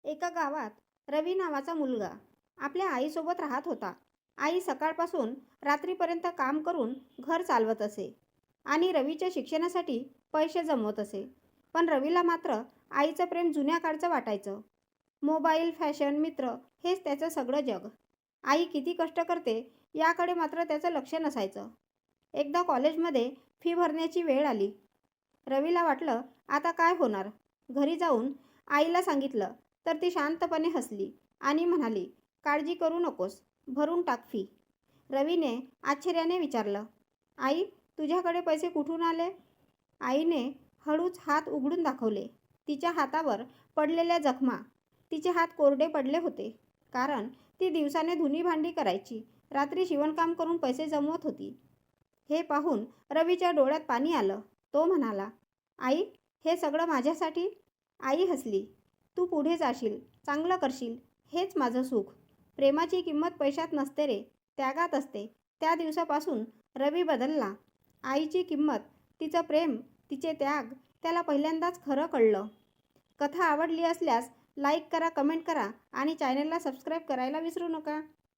एका गावात रवी नावाचा मुलगा आपल्या आईसोबत राहत होता. आई सकाळपासून रात्रीपर्यंत काम करून घर चालवत असे आणि रवीच्या शिक्षणासाठी पैसे जमवत असे. पण रवीला मात्र आईचं प्रेम जुन्या काळचं वाटायचं. मोबाईल, फॅशन, मित्र हेच त्याचं सगळं जग. आई किती कष्ट करते याकडे मात्र त्याचं लक्ष नसायचं. एकदा कॉलेजमध्ये फी भरण्याची वेळ आली. रवीला वाटलं आता काय होणार. घरी जाऊन आईला सांगितलं तर ती शांतपणे हसली आणि म्हणाली, काळजी करू नकोस, भरून टाक फी. रवीने आश्चर्याने विचारलं, आई तुझ्याकडे पैसे कुठून आले? आईने हळूच हात उघडून दाखवले. तिच्या हातावर पडलेल्या जखमा. तिचे हात कोरडे पडले होते, कारण ती दिवसाने धुणी भांडी करायची, रात्री शिवणकाम करून पैसे जमवत होती. हे पाहून रवीच्या डोळ्यात पाणी आलं. तो म्हणाला, आई हे सगळं माझ्यासाठी? आई हसली. तू पुढे जाशील, चांगलं करशील, हेच माझं सुख. प्रेमाची किंमत पैशात नसते रे, त्यागात असते. त्या दिवसापासून रवी बदलला. आईची किंमत, तिचं प्रेम, तिचे त्याग त्याला पहिल्यांदाच खरं कळलं. कथा आवडली असल्यास लाईक करा, कमेंट करा आणि चॅनलला सबस्क्राईब करायला विसरू नका.